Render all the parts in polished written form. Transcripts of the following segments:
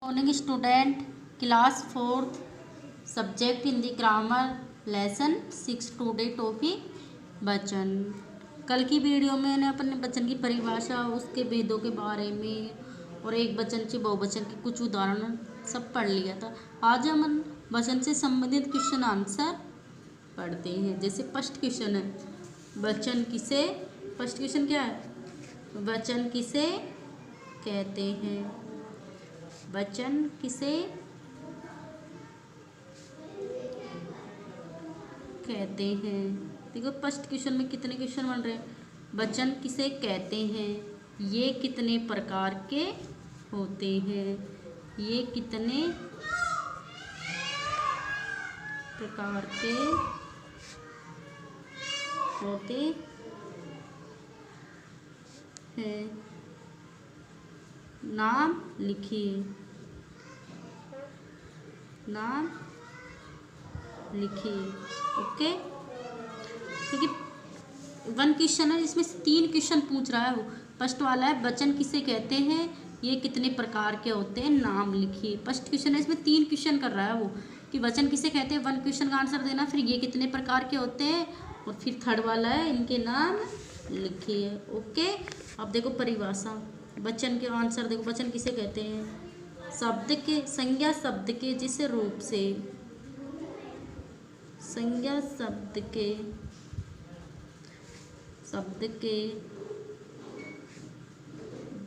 Morning student, class 4th, subject Hindi grammar, lesson 6 today topic वचन। कल की वीडियो में मैंने अपने वचन की परिभाषा, उसके भेदों के बारे में और एक वचन से बहुवचन के कुछ उदाहरण सब पढ़ लिया था। आज हम वचन से संबंधित क्वेश्चन आंसर पढ़ते हैं। जैसे फर्स्ट क्वेश्चन है, वचन किसे, फर्स्ट क्वेश्चन क्या है, वचन किसे कहते हैं, वचन किसे कहते हैं। देखो फर्स्ट क्वेश्चन में कितने क्वेश्चन बन रहे हैं। वचन किसे कहते हैं, ये कितने प्रकार के होते हैं, ये कितने प्रकार के होते हैं, नाम लिखिए, नाम लिखिए। ओके, क्योंकि वन क्वेश्चन है जिसमें 3 क्वेश्चन पूछ रहा है। वो फर्स्ट वाला है वचन किसे कहते हैं, ये कितने प्रकार के होते हैं, नाम लिखिए। फर्स्ट क्वेश्चन है, इसमें 3 क्वेश्चन कर रहा है वो कि वचन किसे कहते हैं, 1 क्वेश्चन का आंसर देना, फिर ये कितने प्रकार के होते हैं, और फिर थर्ड वाला है इनके नाम लिखिए। ओके, अब देखो परिभाषा, वचन के आंसर देखो। वचन किसे कहते हैं, शब्द के, संज्ञा शब्द के जिस रूप से, संज्ञा शब्द के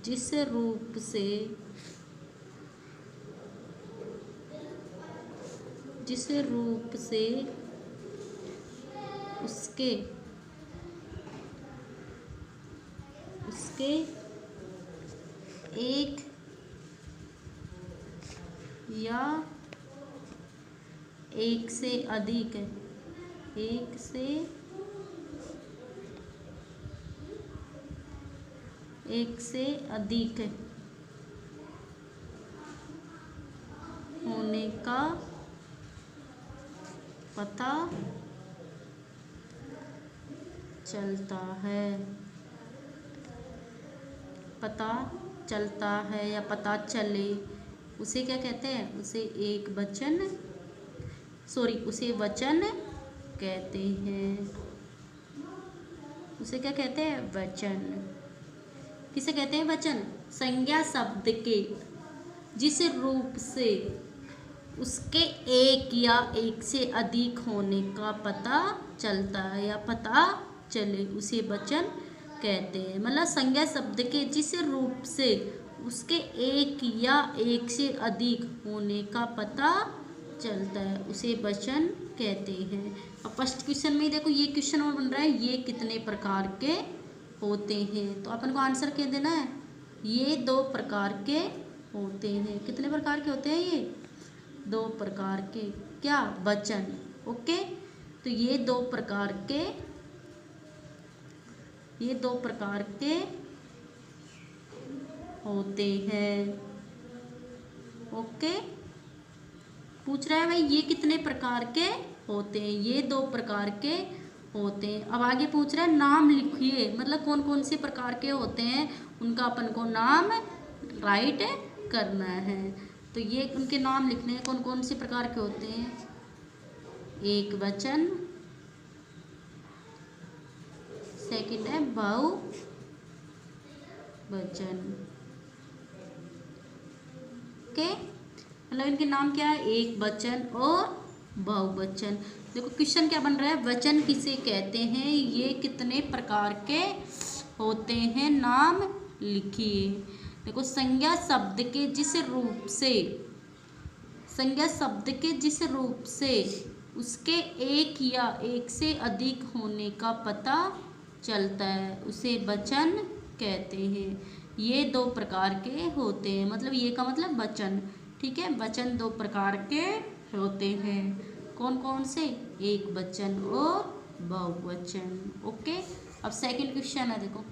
जिस रूप से, जिस रूप से उसके एक या एक से अधिक, एक से अधिक होने का पता चलता है, पता चलता है या पता चले, उसे क्या कहते हैं, उसे एक वचन, उसे वचन कहते हैं। उसे क्या कहते हैं, वचन। किसे कहते हैं वचन, संज्ञा शब्द के जिस रूप से उसके एक या एक से अधिक होने का पता चलता है या पता चले, उसे वचन कहते हैं। मतलब संज्ञा शब्द के जिस रूप से उसके एक या एक से अधिक होने का पता चलता है, उसे वचन कहते हैं। अब फर्स्ट क्वेश्चन में देखो ये क्वेश्चन और बन रहा है, ये कितने प्रकार के होते हैं, तो अपन को आंसर क्या देना है, ये 2 प्रकार के होते हैं। कितने प्रकार के होते हैं, ये 2 प्रकार के क्या, वचन। ओके, तो ये 2 प्रकार के, ये 2 प्रकार के होते हैं। ओके, पूछ रहा है भाई ये कितने प्रकार के होते हैं, ये 2 प्रकार के होते हैं। अब आगे पूछ रहा है नाम लिखिए, मतलब कौन कौन से प्रकार के होते हैं, उनका अपन को नाम राइट करना है। तो ये उनके नाम लिखने हैं, कौन कौन से प्रकार के होते हैं, एक वचन, सेकंड है बहुवचन। ओके, मतलब इनके नाम क्या है, एक वचन और बहुवचन। देखो क्वेश्चन क्या बन रहा है, वचन किसे कहते हैं, ये कितने प्रकार के होते हैं, नाम लिखिए। देखो संज्ञा शब्द के जिस रूप से, संज्ञा शब्द के जिस रूप से उसके एक या एक से अधिक होने का पता चलता है, उसे वचन कहते हैं। ये 2 प्रकार के होते हैं, मतलब ये का मतलब वचन। ठीक है, वचन 2 प्रकार के होते हैं, कौन कौन से, एक वचन और बहुवचन। ओके, अब सेकंड क्वेश्चन है, देखो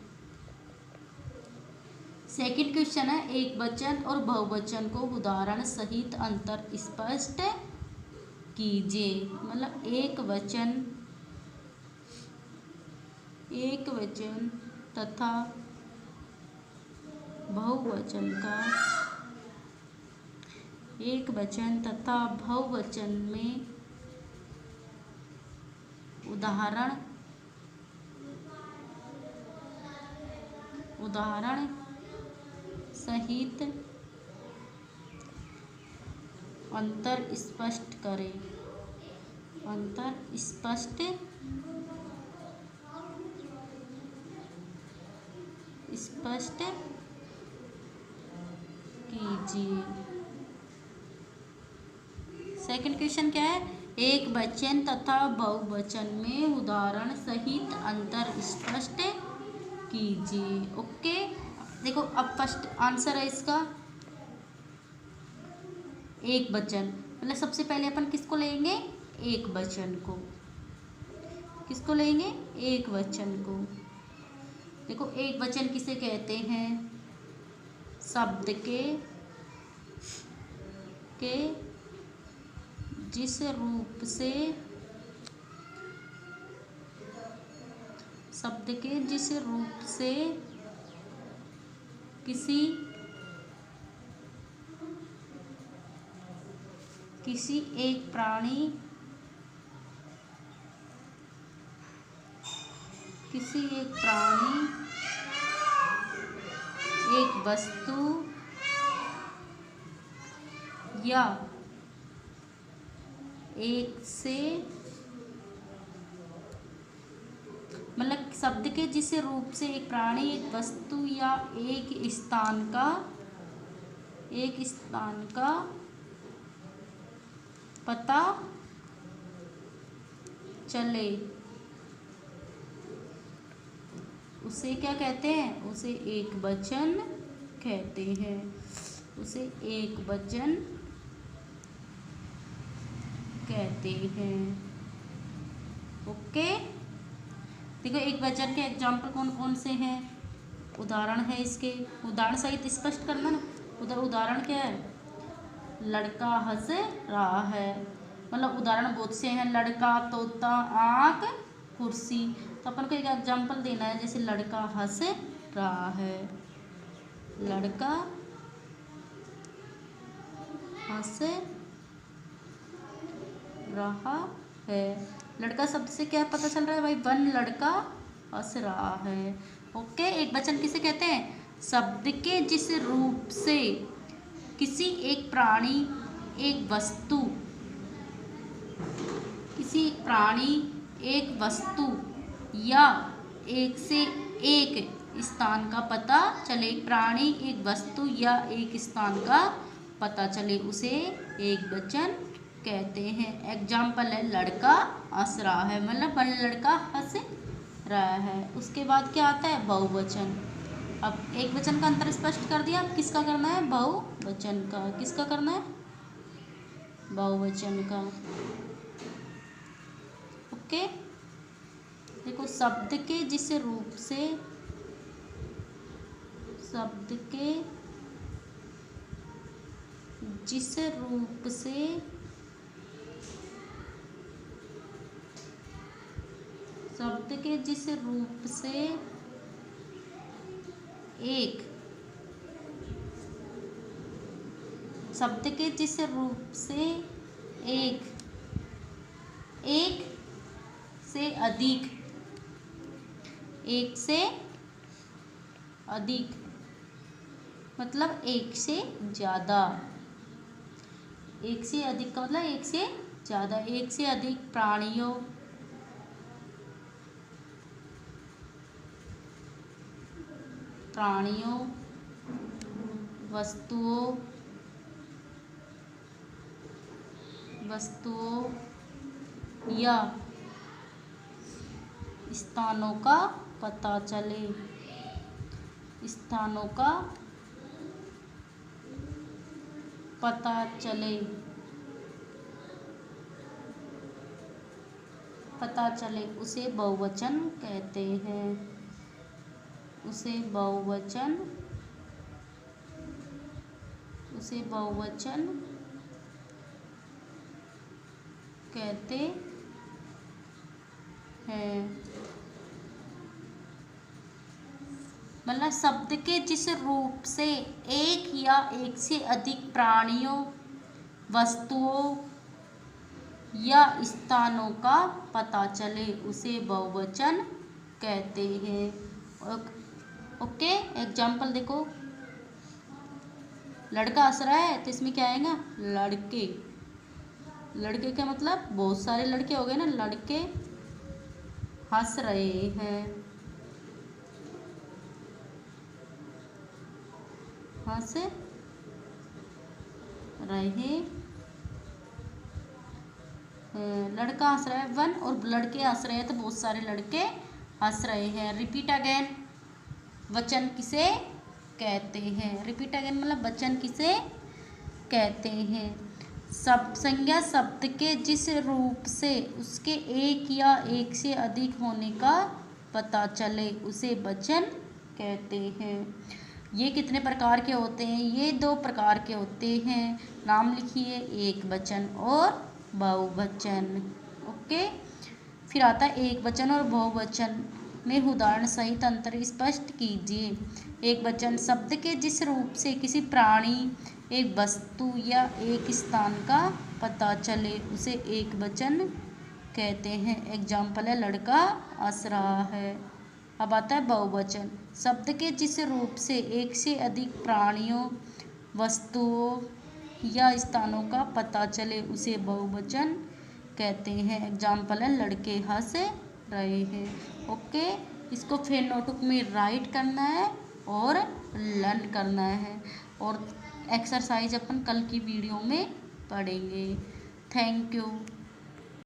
सेकंड क्वेश्चन है, एक वचन और बहुवचन को उदाहरण सहित अंतर स्पष्ट कीजिए। मतलब एक वचन तथा बहुवचन का एक वचन तथा बहुवचन में उदाहरण सहित अंतर स्पष्ट करें। स्पष्ट कीजिए। सेकंड क्वेश्चन क्या है? एक वचन तथा बहुवचन में उदाहरण सहित अंतर स्पष्ट कीजिए। ओके, देखो अब फर्स्ट आंसर है इसका एक वचन, मतलब सबसे पहले अपन किसको लेंगे? एक वचन को। किसको लेंगे? एक वचन को। देखो एक वचन किसे कहते हैं? शब्द के जिस रूप से किसी एक प्राणी, एक वस्तु या एक से, मतलब शब्द के जिस रूप से एक प्राणी, एक वस्तु या एक स्थान का पता चले, उसे क्या कहते हैं? उसे एक वचन कहते हैं। उसे एक वचन कहते हैं। ओके, देखो एक वचन के एग्जाम्पल कौन कौन से हैं? उदाहरण है इसके, उदाहरण सहित स्पष्ट करना ना। उदाहरण क्या है? लड़का हंस रहा है, मतलब उदाहरण बहुत से हैं। लड़का, तोता, आँख, कुर्सी। तो अपन को एक एग्जाम्पल देना है, जैसे लड़का हंस रहा है। लड़का हंस रहा है। लड़का शब्द से क्या पता चल रहा है भाई? वन लड़का हंस रहा है। ओके, एक वचन किसे कहते हैं? शब्द के जिस रूप से किसी एक प्राणी, एक वस्तु, या एक से एक स्थान का पता चले। एक प्राणी, एक वस्तु या एक स्थान का पता चले, उसे एक वचन कहते हैं। एग्जाम्पल है लड़का हंस रहा है, मतलब वन लड़का हंस रहा है। उसके बाद क्या आता है? बहुवचन। अब एक वचन का अंतर स्पष्ट कर दिया, अब किसका करना है? बहुवचन का। किसका करना है? बहुवचन का। ओके, देखो शब्द के जिस रूप से एक से अधिक, मतलब एक से ज़्यादा। एक से अधिक का मतलब एक से ज़्यादा। एक से अधिक प्राणियों, वस्तुओं या स्थानों का पता चले। उसे बहुवचन कहते हैं। उसे बहुवचन कहते हैं। मतलब शब्द के जिस रूप से एक या एक से अधिक प्राणियों, वस्तुओं या स्थानों का पता चले उसे बहुवचन कहते हैं। ओके, एग्जाम्पल देखो, लड़का हंस रहा है तो इसमें क्या आएगा, लड़के। लड़के का मतलब बहुत सारे लड़के हो गए ना, लड़के हंस रहे हैं, हंस रहे, लड़का हंस रहा है वन, और लड़के हंस रहे हैं तो बहुत सारे लड़के हंस रहे हैं। रिपीट अगेन, वचन किसे कहते हैं, रिपीट अगेन मतलब वचन किसे कहते हैं। सब संज्ञा शब्द के जिस रूप से उसके एक या एक से अधिक होने का पता चले उसे वचन कहते हैं। ये कितने प्रकार के होते हैं, ये 2 प्रकार के होते हैं, नाम लिखिए, एक वचन और बहुवचन। ओके, फिर आता है एक वचन और बहुवचन में उदाहरण सहित अंतर स्पष्ट कीजिए। एक वचन शब्द के जिस रूप से किसी प्राणी, एक वस्तु या एक स्थान का पता चले उसे एक वचन कहते हैं। एग्जाम्पल है लड़का हंस रहा है। अब आता है बहुवचन, शब्द के जिस रूप से एक से अधिक प्राणियों, वस्तुओं या स्थानों का पता चले उसे बहुवचन कहते हैं। एग्जाम्पल है लड़के हंस रहे हैं। ओके, इसको फिर नोटबुक में राइट करना है और लर्न करना है, और एक्सरसाइज अपन कल की वीडियो में पढ़ेंगे। Thank you.